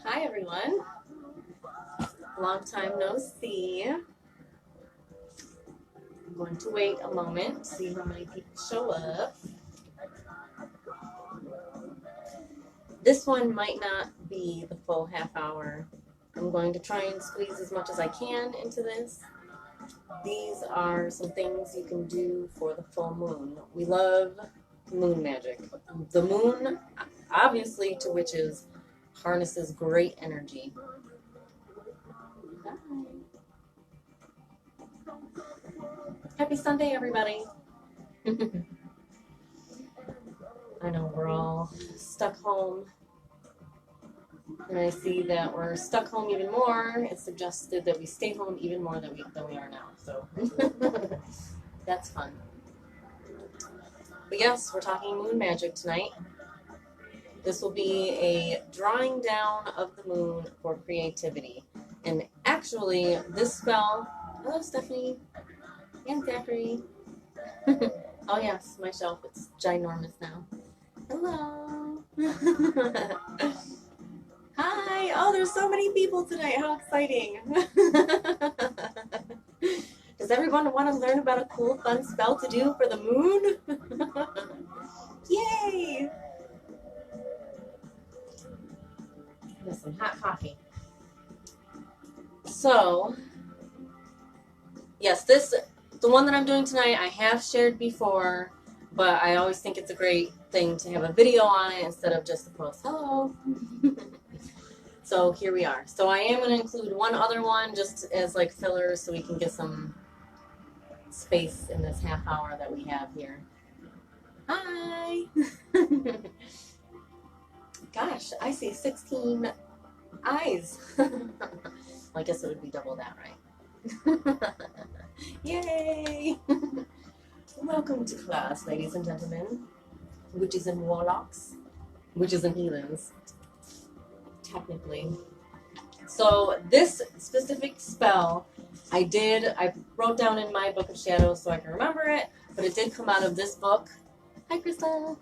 Hi everyone. Long time no see. I'm going to wait a moment to see how many people show up. This one might not be the full half hour. I'm going to try and squeeze as much as I can into this. These are some things you can do for the full moon. We love moon magic. The moon, obviously, to witches, harnesses great energy. Hi. Happy Sunday, everybody. I know we're all stuck home, and I see that we're stuck home even more. It's suggested that we stay home even more than we are now, so that's fun. But yes, we're talking moon magic tonight. This will be a drawing down of the moon for creativity. And actually, this spell, hello Stephanie and Zachary. Oh yes, my shelf, it's ginormous now. Hello. Hi. Oh, there's so many people tonight. How exciting. Does everyone want to learn about a cool, fun spell to do for the moon? Yay. Listen, hot coffee. So, yes, the one that I'm doing tonight, I have shared before, but I always think it's a great thing to have a video on it instead of just a post. Hello. So here we are. So I am going to include one other one just as like filler so we can get some space in this half hour that we have here. Hi. Gosh, I see 16 eyes. Well, I guess it would be double that, right? Yay! Welcome to class, ladies and gentlemen. Witches and warlocks. Witches and heathens. Technically. So this specific spell, I wrote down in my book of shadows so I can remember it, but it did come out of this book. Hi, Crystal.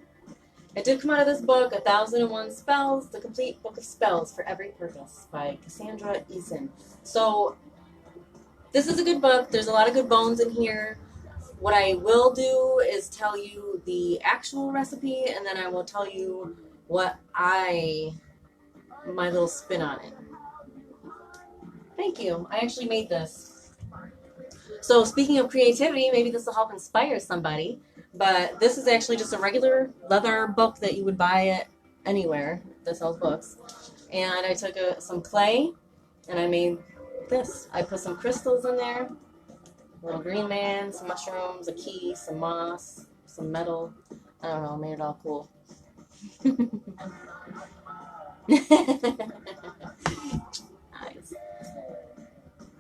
It did come out of this book, 1001 Spells, the complete book of spells for every purpose by Cassandra Eason. So this is a good book. There's a lot of good bones in here. What I will do is tell you the actual recipe, and then I will tell you what my little spin on it. Thank you. I actually made this. So speaking of creativity, maybe this will help inspire somebody. But this is actually just a regular leather book that you would buy at anywhere that sells books. And I took some clay, and I made this. I put some crystals in there, a little green man, some mushrooms, a key, some moss, some metal. I don't know, made it all cool. Nice.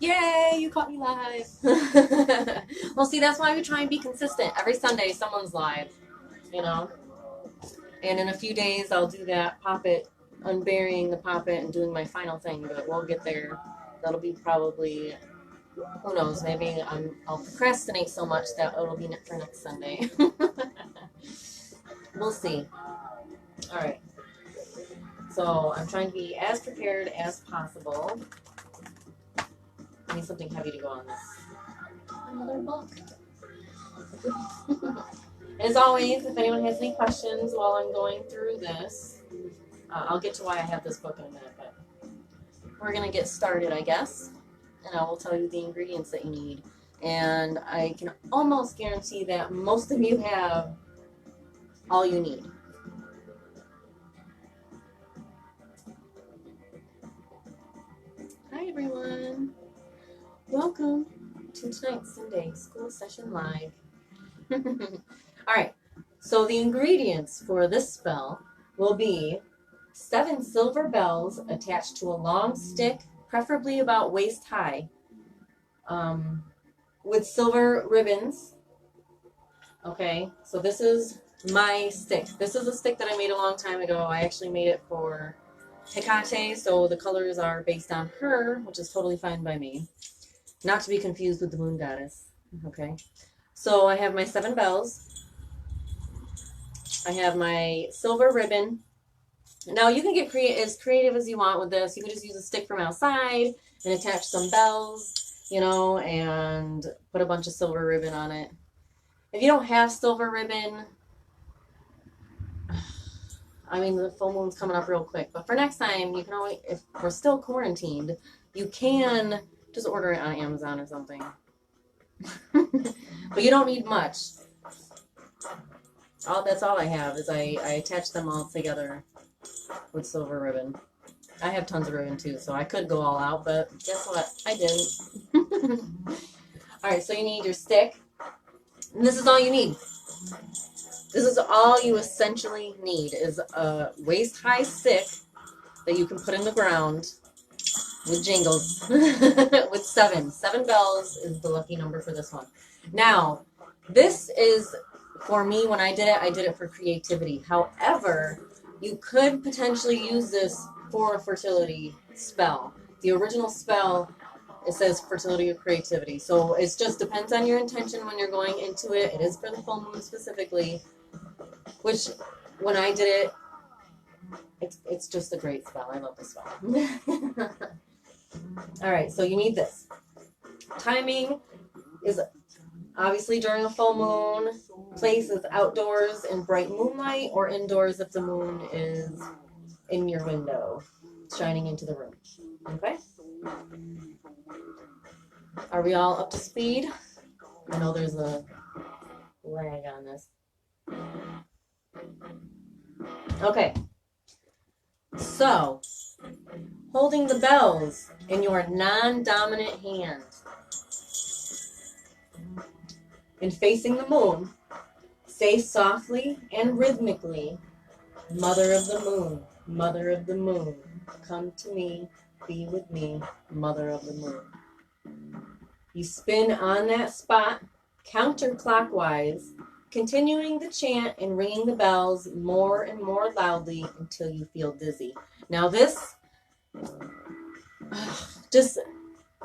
Yay, you caught me live. Well, see, that's why we try and be consistent. Every Sunday, someone's live, you know. And in a few days, I'll do that poppet, unburying the poppet and doing my final thing. But we'll get there. That'll be probably, who knows, maybe I'll procrastinate so much that it'll be for next Sunday. We'll see. All right. So I'm trying to be as prepared as possible. I need something heavy to go on this. Another book. As always, if anyone has any questions while I'm going through this, I'll get to why I have this book in a minute, but we're going to get started, I guess, and I will tell you the ingredients that you need. And I can almost guarantee that most of you have all you need. Hi, everyone. Welcome to tonight's Sinday School Session Live. All right, so the ingredients for this spell will be 7 silver bells attached to a long stick, preferably about waist high, with silver ribbons. Okay, so this is my stick. This is a stick that I made a long time ago. I actually made it for Hecate, so the colors are based on her, which is totally fine by me. Not to be confused with the moon goddess. Okay, so I have my 7 bells. I have my silver ribbon. Now you can get as creative as you want with this. You can just use a stick from outside and attach some bells, you know, and put a bunch of silver ribbon on it. If you don't have silver ribbon, I mean, the full moon's coming up real quick, but for next time, you can always, if we're still quarantined, you can just order it on Amazon or something. But you don't need much. That's all I have is I attach them all together with silver ribbon. I have tons of ribbon too, so I could go all out, but guess what? I didn't. Alright, so you need your stick. And this is all you need. This is all you essentially need is a waist-high stick that you can put in the ground with jingles. With 7. 7 bells is the lucky number for this one. Now, this is, for me, when I did it for creativity. However, you could potentially use this for a fertility spell. The original spell, it says fertility or creativity. So it just depends on your intention when you're going into it. It is for the full moon specifically. Which, when I did it, it's just a great spell. I love this spell. Alright, so you need this. Timing is obviously during a full moon. Place is outdoors in bright moonlight or indoors if the moon is in your window, shining into the room. Okay? Are we all up to speed? I know there's a lag on this. Okay, so holding the bells in your non-dominant hand and facing the moon, say softly and rhythmically, Mother of the moon, Mother of the moon, come to me, be with me, Mother of the moon. You spin on that spot counterclockwise, continuing the chant and ringing the bells more and more loudly until you feel dizzy. Now this, just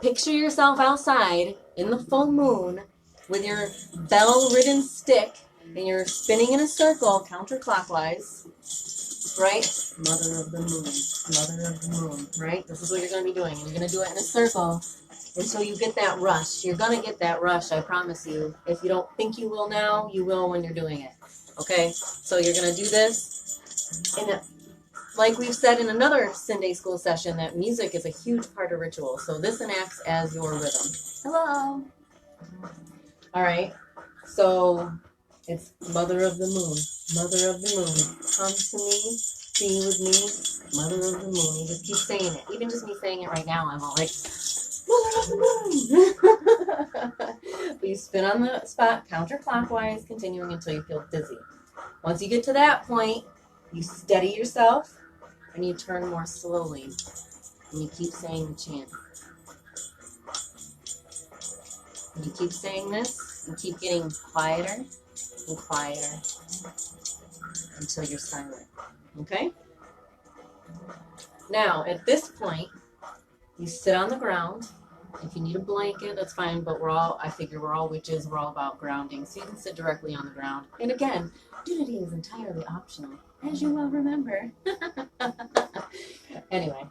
picture yourself outside in the full moon with your bell-ridden stick and you're spinning in a circle counterclockwise, right? Mother of the moon, Mother of the moon, right? This is what you're going to be doing. You're going to do it in a circle until you get that rush. You're going to get that rush, I promise you. If you don't think you will now, you will when you're doing it. Okay? So you're going to do this. And like we've said in another Sinday school session, that music is a huge part of ritual. So this enacts as your rhythm. Hello. All right. So it's Mother of the moon, Mother of the moon, come to me, be with me, Mother of the moon. You just keep saying it. Even just me saying it right now, I'm all like, Mother of the moon. But you spin on the spot counterclockwise, continuing until you feel dizzy. Once you get to that point, you steady yourself and you turn more slowly. And you keep saying the chant. And you keep saying this and keep getting quieter and quieter until you're silent. Okay? Now, at this point, you sit on the ground. If you need a blanket, that's fine, but I figure we're all witches, we're all about grounding, so you can sit directly on the ground. And again, nudity is entirely optional, as you well remember. Anyway.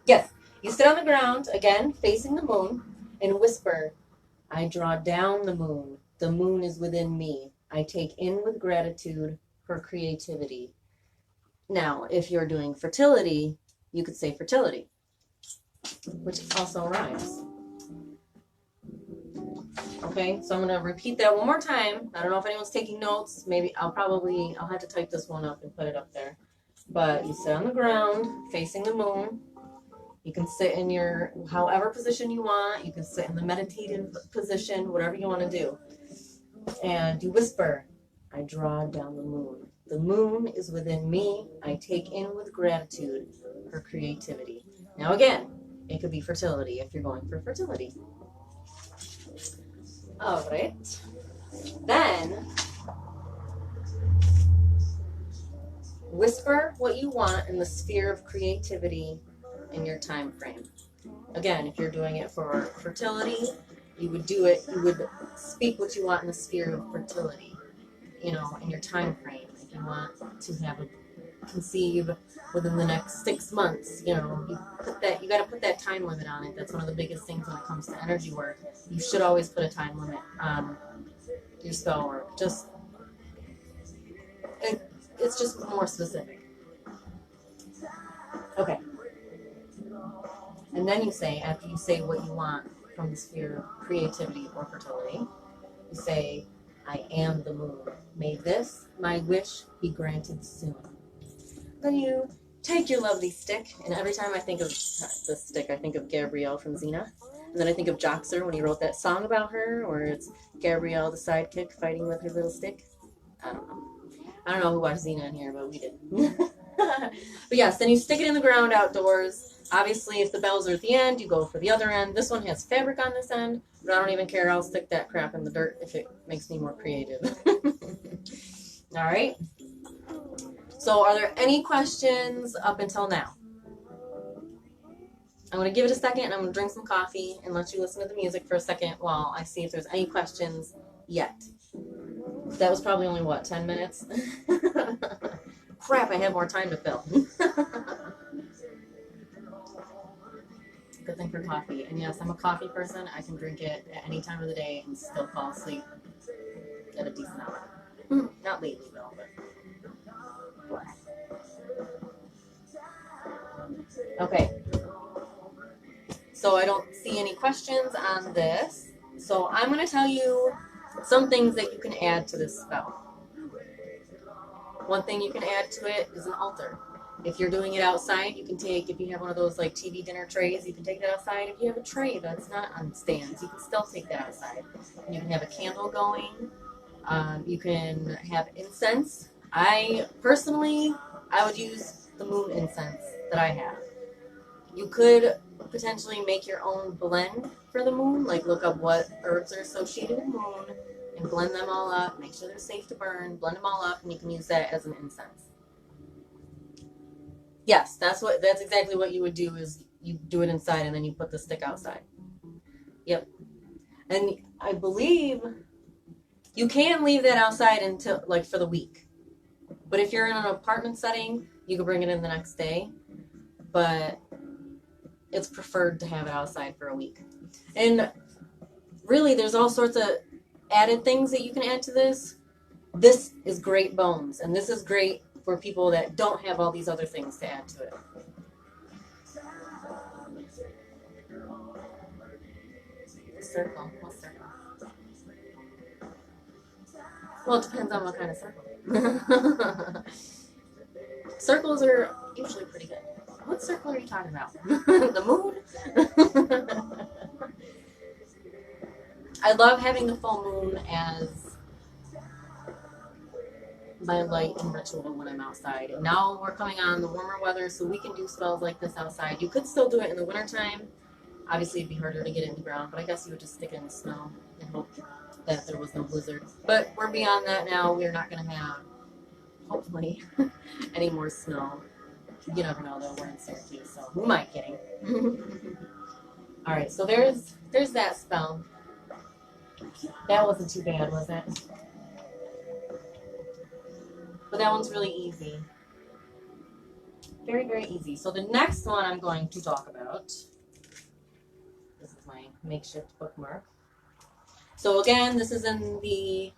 Yes, you sit on the ground, again, facing the moon, and whisper, I draw down the moon. The moon is within me. I take in with gratitude her creativity. Now, if you're doing fertility, you could say fertility, which also rhymes. Okay, so I'm going to repeat that one more time. I don't know if anyone's taking notes. Maybe I'll have to type this one up and put it up there. But you sit on the ground, facing the moon. You can sit in your, however position you want. You can sit in the meditative position, whatever you want to do. And you whisper, I draw down the moon. The moon is within me. I take in with gratitude her creativity. Now again, it could be fertility if you're going for fertility. All right. Then, whisper what you want in the sphere of creativity in your time frame. Again, if you're doing it for fertility, you would speak what you want in the sphere of fertility, in your time frame. If you want to conceive within the next 6 months. You know, you got to put that time limit on it. That's one of the biggest things when it comes to energy work. You should always put a time limit on your spell work. It's just more specific. Okay. And then you say, after you say what you want from the sphere of creativity or fertility, you say, I am the moon. May this, my wish, be granted soon. Then you take your lovely stick, and every time I think of this stick, I think of Gabrielle from Xena. And then I think of Joxer when he wrote that song about her, where it's Gabrielle, the sidekick, fighting with her little stick. I don't know who watched Xena in here, but we did. But yes, then you stick it in the ground outdoors. Obviously, if the bells are at the end, you go for the other end. This one has fabric on this end, but I don't even care. I'll stick that crap in the dirt if it makes me more creative. All right. So are there any questions up until now? I'm going to give it a second, and I'm going to drink some coffee and let you listen to the music for a second while I see if there's any questions yet. That was probably only, what, 10 minutes? Crap, I have more time to fill. Good thing for coffee. And yes, I'm a coffee person. I can drink it at any time of the day and still fall asleep at a decent hour. Not lately, though, but... Okay. So I don't see any questions on this. So I'm going to tell you some things that you can add to this spell. One thing you can add to it is an altar. If you're doing it outside, you can take, if you have one of those like TV dinner trays, you can take that outside. If you have a tray that's not on stands, you can still take that outside. You can have a candle going. You can have incense. I would use the moon incense that I have. You could potentially make your own blend for the moon, like look up what herbs are associated with the moon and blend them all up, make sure they're safe to burn, blend them all up, and you can use that as an incense. Yes, that's exactly what you would do, is you do it inside and then you put the stick outside. Yep. And I believe you can leave that outside until, like, for the week. But if you're in an apartment setting, you can bring it in the next day. But it's preferred to have it outside for a week. And really, there's all sorts of added things that you can add to this. This is great bones, and this is great for people that don't have all these other things to add to it. Circle. What circle? Well, it depends on what kind of circle. Circles are usually pretty good. What circle are you talking about? The moon? I love having the full moon as my light and ritual when I'm outside. And now we're coming on the warmer weather, so we can do spells like this outside. You could still do it in the wintertime. Obviously, it'd be harder to get it in the ground, but I guess you would just stick it in the snow and hope that there was no blizzard. But we're beyond that now. We're not going to have, hopefully, any more snow. You never know, though. We're in Syracuse, so who am I kidding? All right, so there's that spell. That wasn't too bad, was it? But that one's really easy. Very, very easy. So the next one I'm going to talk about, this is my makeshift bookmark. So again, this is in the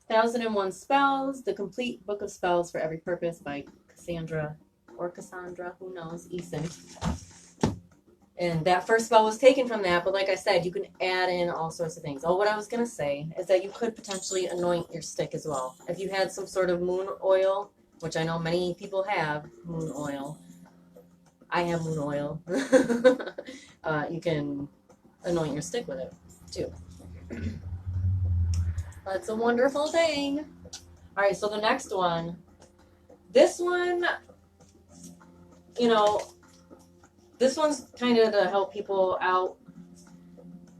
1001 Spells, the complete book of spells for every purpose by Cassandra, who knows, Eason. And that first spell was taken from that, but like I said, you can add in all sorts of things. Oh, what I was going to say is that you could potentially anoint your stick as well. If you had some sort of moon oil, which I know many people have moon oil. I have moon oil. You can anoint your stick with it, too. That's a wonderful thing. All right, so the next one. This one, you know, this one's kind of to help people out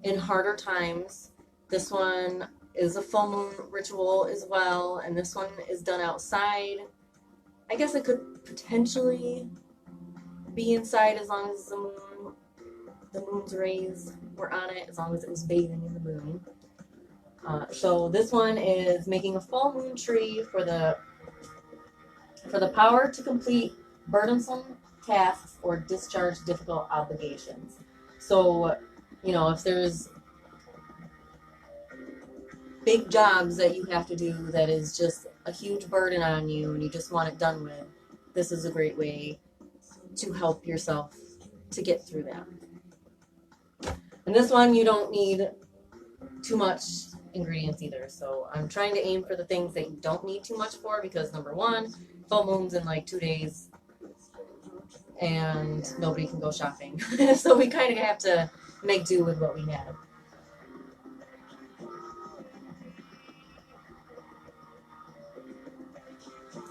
in harder times. This one is a full moon ritual as well, and this one is done outside. I guess it could potentially be inside as long as the moon's rays were on it, as long as it was bathing in the moon. So this one is making a full moon tree for the For the power to complete burdensome tasks or discharge difficult obligations. So, you know, if there's big jobs that you have to do that is just a huge burden on you and you just want it done with, this is a great way to help yourself to get through that. And this one, you don't need too much ingredients either. So I'm trying to aim for the things that you don't need too much for, because number one, full moon's in like 2 days and nobody can go shopping. So we kind of have to make do with what we have.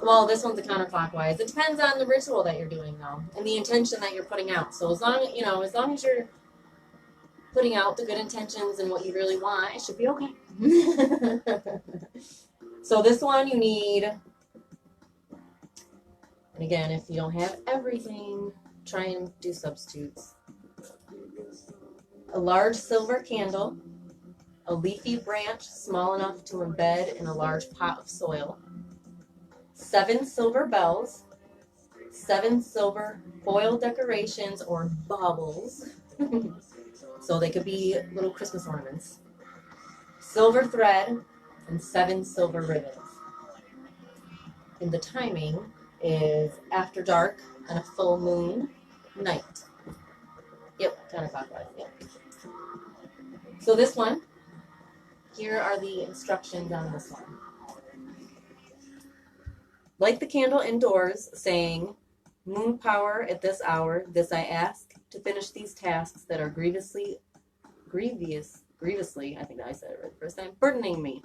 Well, this one's a counterclockwise. It depends on the ritual that you're doing, though, and the intention that you're putting out. So as long as you're putting out the good intentions and what you really want, it should be okay. So this one you need, and again, if you don't have everything, try and do substitutes. A large silver candle, a leafy branch small enough to embed in a large pot of soil, 7 silver bells, 7 silver foil decorations or baubles, so they could be little Christmas ornaments, silver thread, and 7 silver ribbons. And the timing is after dark on a full moon night. Yep, counterclockwise, yep. So this one, here are the instructions on this one. Light the candle indoors, saying, "Moon power at this hour, this I ask, to finish these tasks that are grievously, I think I said it right the first time, burdening me."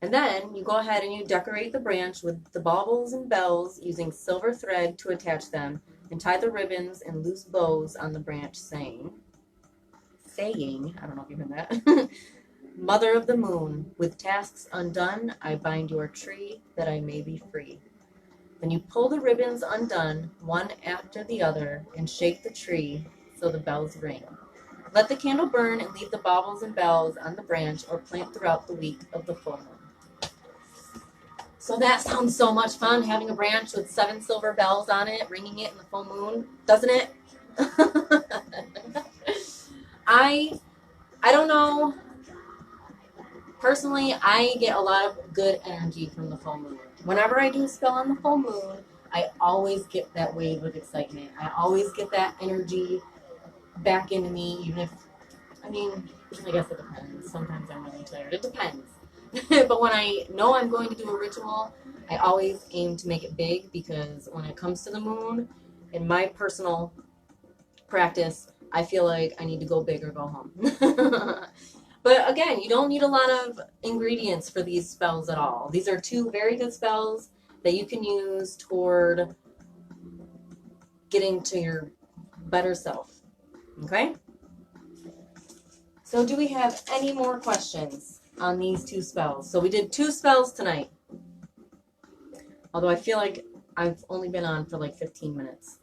And then you go ahead and you decorate the branch with the baubles and bells using silver thread to attach them, and tie the ribbons and loose bows on the branch, saying, I don't know if you heard that, "Mother of the moon, with tasks undone, I bind your tree that I may be free." Then you pull the ribbons undone, one after the other, and shake the tree so the bells ring. Let the candle burn and leave the baubles and bells on the branch or plant throughout the week of the full moon. So that sounds so much fun, having a branch with 7 silver bells on it, ringing it in the full moon, doesn't it? I don't know. Personally, I get a lot of good energy from the full moon. Whenever I do a spell on the full moon, I always get that wave of excitement. I always get that energy back into me, even if, I guess it depends. Sometimes I'm really tired. It depends. But when I know I'm going to do a ritual, I always aim to make it big, because when it comes to the moon, in my personal practice, I feel like I need to go big or go home. But again, you don't need a lot of ingredients for these spells at all. These are 2 very good spells that you can use toward getting to your better self. Okay? So do we have any more questions on these 2 spells? So we did 2 spells tonight. Although I feel like I've only been on for like 15 minutes.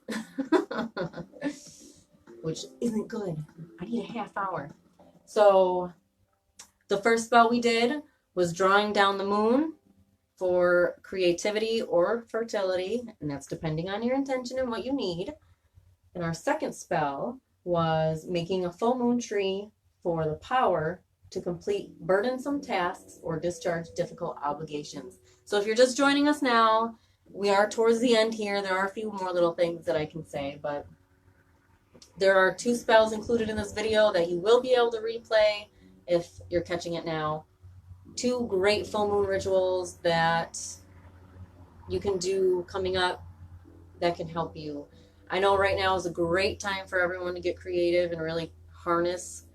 Which isn't good. I need a half hour. So the first spell we did was drawing down the moon for creativity or fertility, and that's depending on your intention and what you need. And our second spell was making a full moon tree for the power to complete burdensome tasks or discharge difficult obligations. So if you're just joining us now, we are towards the end here. There are a few more little things that I can say, but there are 2 spells included in this video that you will be able to replay if you're catching it now. 2 great full moon rituals that you can do coming up that can help you. I know right now is a great time for everyone to get creative and really harness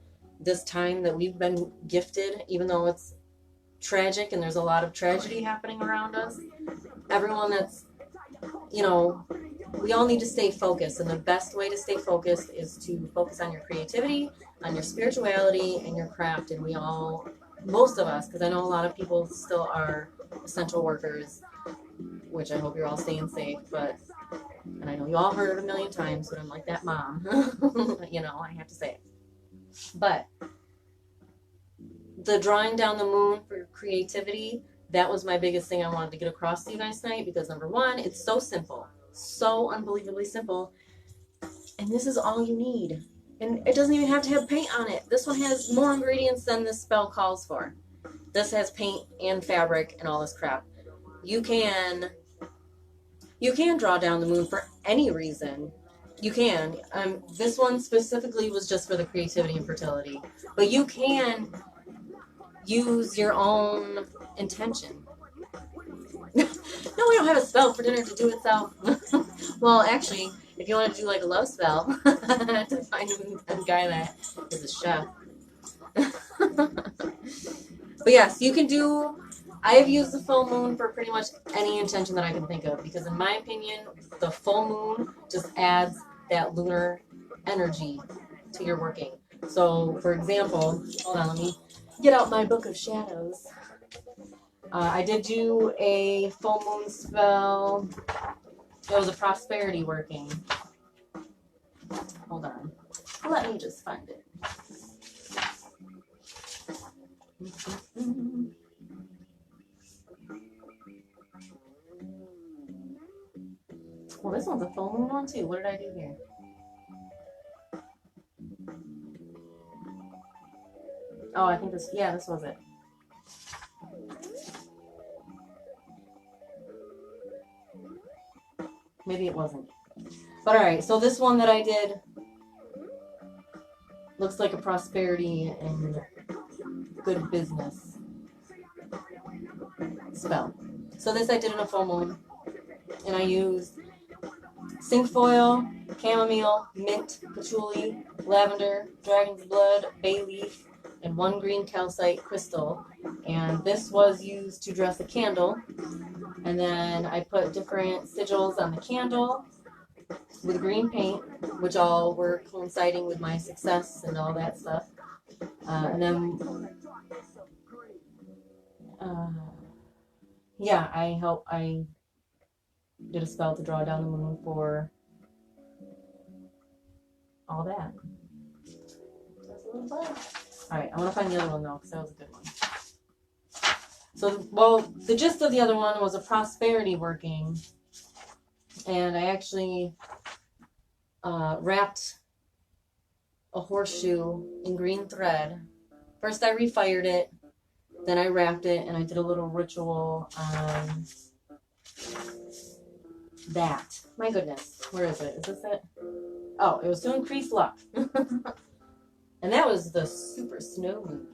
this time that we've been gifted, even though it's tragic and there's a lot of tragedy happening around us. Everyone that's, we all need to stay focused, and the best way to stay focused is to focus on your creativity, on your spirituality, and your craft. And most of us, because I know a lot of people still are essential workers, which I hope you're all staying safe, and I know you all heard it a million times, but I'm like that mom. I have to say it. But the drawing down the moon for creativity, that was my biggest thing I wanted to get across to you guys tonight, because number one, it's so simple, so unbelievably simple, and this is all you need. And it doesn't even have to have paint on it. This one has more ingredients than this spell calls for. This has paint and fabric and all this crap. You can draw down the moon for any reason. You can. This one specifically was just for the creativity and fertility. But you can use your own intention. No, we don't have a spell for dinner to do itself. Well, actually, if you want to do like a love spell, to find a guy that is a chef. But yes, you can do. I have used the full moon for pretty much any intention that I can think of, because in my opinion, the full moon just adds that lunar energy to your working. So, for example, hold on, let me get out my book of shadows. I did do a full moon spell. It was a prosperity working. Hold on. Let me just find it. Well, this one's a full moon one too. What did I do here? Oh, I think this was it. Maybe it wasn't. But alright, so this one that I did looks like a prosperity and good business spell. So this I did in a full moon. And I used cinquefoil, chamomile, mint, patchouli, lavender, dragon's blood, bay leaf, and 1 green calcite crystal. And this was used to dress a candle. And then I put different sigils on the candle with green paint, which all were coinciding with my success and all that stuff. And then, I did a spell to draw down the moon for all that. That's a little fun. Alright, I want to find the other one though, because that was a good one. So, well, the gist of the other one was a prosperity working, and I actually wrapped a horseshoe in green thread. First I refired it, then I wrapped it, and I did a little ritual on that. My goodness, where is it? Is this it? Oh, it was to increase luck. And that was the super snow moon.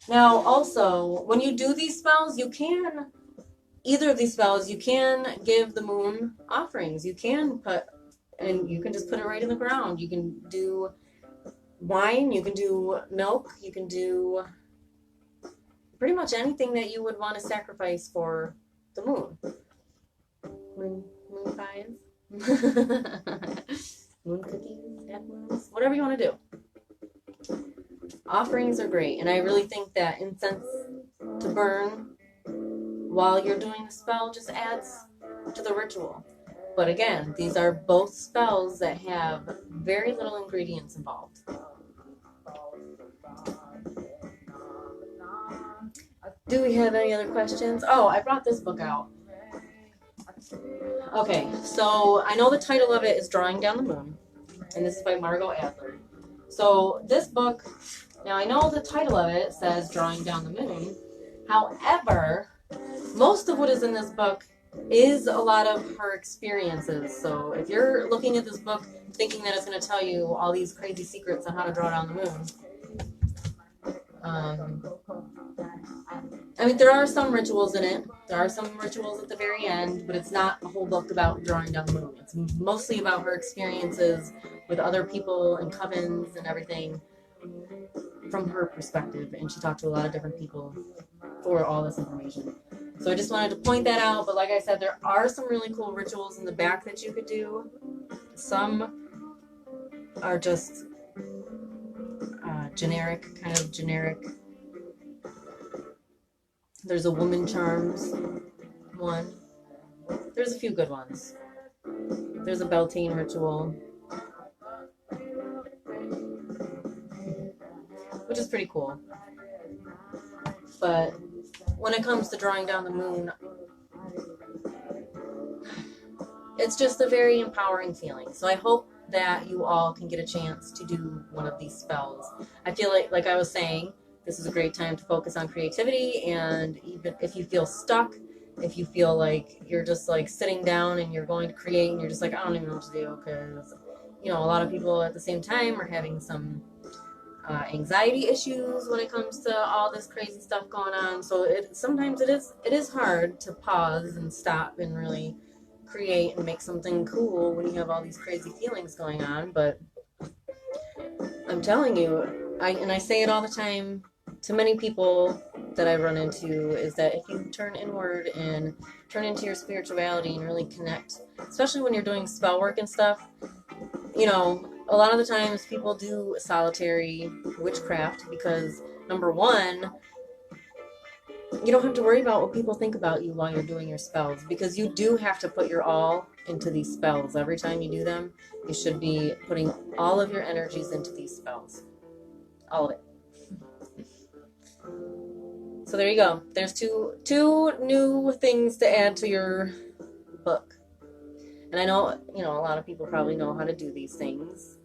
Now, also, when you do these spells, either of these spells, you can give the moon offerings. You can just put it right in the ground. You can do wine, you can do milk, you can do pretty much anything that you would want to sacrifice for the moon. Moon pies, moon cookies, dead moons, whatever you want to do. Offerings are great, and I really think that incense to burn while you're doing the spell just adds to the ritual. But again, these are both spells that have very little ingredients involved. Do we have any other questions? Oh, I brought this book out. Okay, so I know the title of it is Drawing Down the Moon, and this is by Margot Adler. So this book, now I know the title of it says Drawing Down the Moon. However, most of what is in this book is a lot of her experiences. So if you're looking at this book thinking that it's going to tell you all these crazy secrets on how to draw down the moon, I mean, there are some rituals in it. There are some rituals at the very end, but it's not a whole book about drawing down the moon. It's mostly about her experiences with other people and covens and everything from her perspective. And she talked to a lot of different people for all this information. So I just wanted to point that out. But like I said, there are some really cool rituals in the back that you could do. Some are just generic, kind of generic. There's a woman charms one. There's a few good ones. There's a Beltane ritual, which is pretty cool. But when it comes to drawing down the moon, it's just a very empowering feeling. So I hope that you all can get a chance to do one of these spells. I feel like I was saying, this is a great time to focus on creativity, and even if you feel stuck, if you feel like you're just like sitting down and you're going to create and you're just like, I don't even know what to do, because, you know, a lot of people at the same time are having some anxiety issues when it comes to all this crazy stuff going on. So sometimes it is hard to pause and stop and really create and make something cool when you have all these crazy feelings going on. But I'm telling you, I say it all the time to many people that I run into, is that if you turn inward and turn into your spirituality and really connect, especially when you're doing spell work and stuff, you know, a lot of the times people do solitary witchcraft because, number one, you don't have to worry about what people think about you while you're doing your spells, because you do have to put your all into these spells. Every time you do them, you should be putting all of your energies into these spells. All of it. So there you go. There's two new things to add to your book. And I know, you know, a lot of people probably know how to do these things,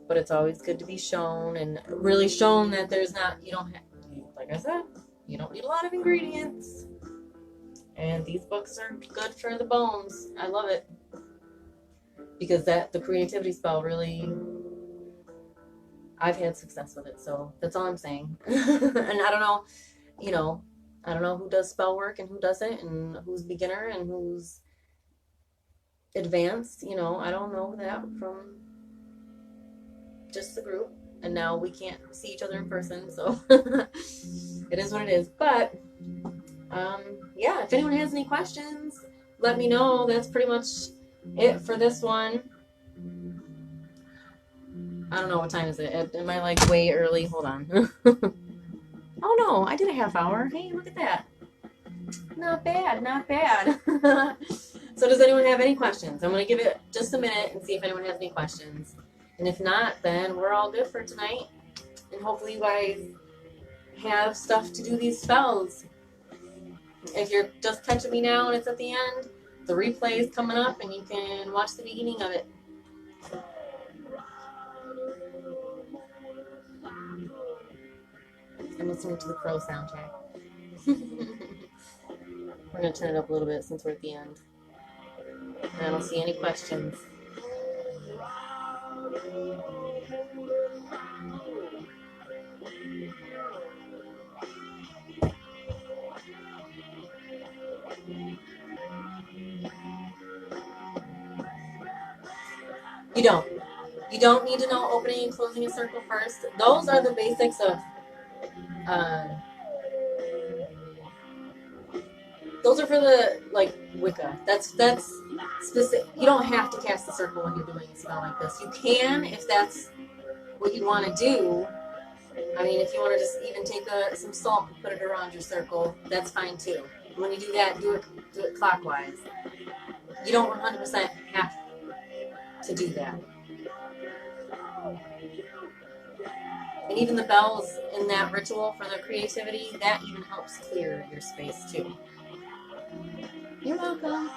but it's always good to be shown, and really shown that there's not, you don't have, like I said, you don't need a lot of ingredients. And these books are good for the bones. I love it. Because the creativity spell really, I've had success with it. So that's all I'm saying. And I don't know, you know, I don't know who does spell work and who doesn't, and who's beginner and who's advanced. You know, I don't know that from just the group. And now we can't see each other in person, so it is what it is. But yeah, if anyone has any questions, let me know. That's pretty much it for this one. I don't know what time is it. Am I like way early? Hold on. Oh no, I did a half hour. Hey, look at that. Not bad, not bad. So does anyone have any questions? I'm going to give it just a minute and see if anyone has any questions. And if not, then we're all good for tonight. And hopefully you guys have stuff to do these spells. If you're just catching me now and it's at the end, the replay is coming up and you can watch the beginning of it. I'm listening to the Crow soundtrack. We're going to turn it up a little bit since we're at the end. And I don't see any questions. You don't. You don't need to know opening and closing a circle first. Those are the basics of those are for the, like, Wicca. That's specific. You don't have to cast the circle when you're doing a spell like this. You can if that's what you want to do. I mean, if you want to just even take some salt and put it around your circle, that's fine too. When you do that, do it clockwise. You don't 100% have to do that. And even the bells in that ritual for the creativity, that even helps clear your space too. You're welcome.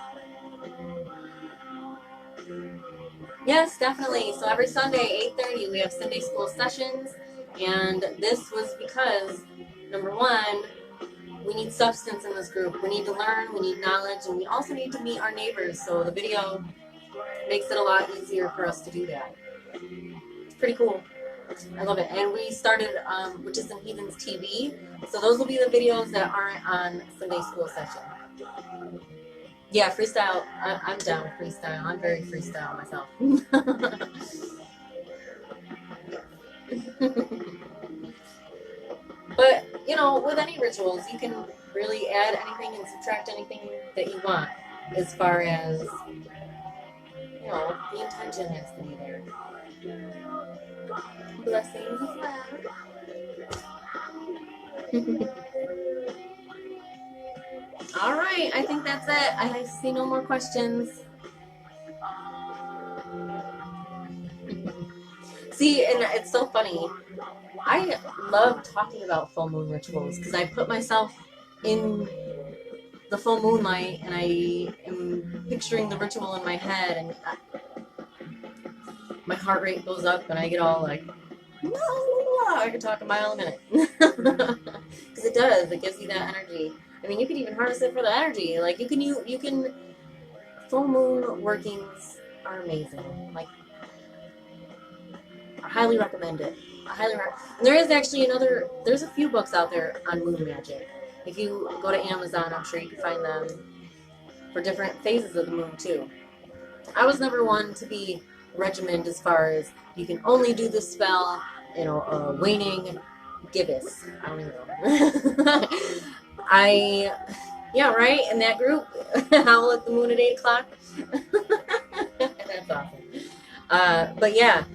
Yes, definitely. So every Sunday, 8:30, we have Sunday school sessions. And this was because, number one, we need substance in this group. We need to learn, we need knowledge, and we also need to meet our neighbors. So the video makes it a lot easier for us to do that. It's pretty cool. I love it. And we started, which is in Heathens TV. So those will be the videos that aren't on Sunday school session. Yeah, freestyle. I'm down with freestyle. I'm very freestyle myself. But, you know, with any rituals, you can really add anything and subtract anything that you want, as far as, you know, the intention has to be there. Blessings as well. All right, I think that's it. I see no more questions. See, and it's so funny. I love talking about full moon rituals because I put myself in the full moonlight and I am picturing the ritual in my head, and my heart rate goes up and I get all like, no, I can talk a mile a minute. Because it does. It gives you that energy. I mean, you can even harness it for the energy. Like you can full moon workings are amazing. Like, I highly recommend it. And there is actually there's a few books out there on moon magic. If you go to Amazon, I'm sure you can find them for different phases of the moon too. I was never one to be regimented as far as you can only do this spell, waning gibbous. I don't even know. Yeah, right? In that group, howl at the moon at 8 o'clock. That's awesome. But yeah,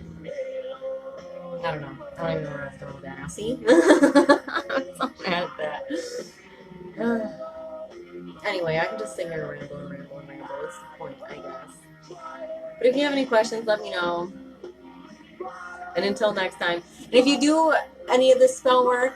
I don't know. I don't even know where I was going with that now. See? I'm so mad at that. Anyway, I can just sit here and ramble. It's the point, I guess. But if you have any questions, let me know. And until next time. And if you do any of this spell work,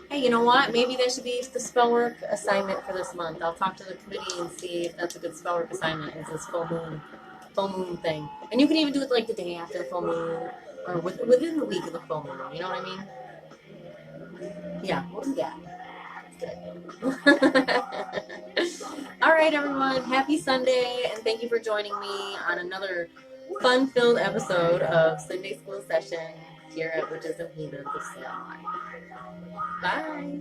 hey, you know what? Maybe that should be the spell work assignment for this month. I'll talk to the committee and see if that's a good spell work assignment. Is this full moon thing? And you can even do it like the day after the full moon, or within the week of the full moon. You know what I mean? Yeah, we'll do that. Good. All right, everyone. Happy Sunday, and thank you for joining me on another fun-filled episode of Sunday School Session here at Witches and Heathens of Bye.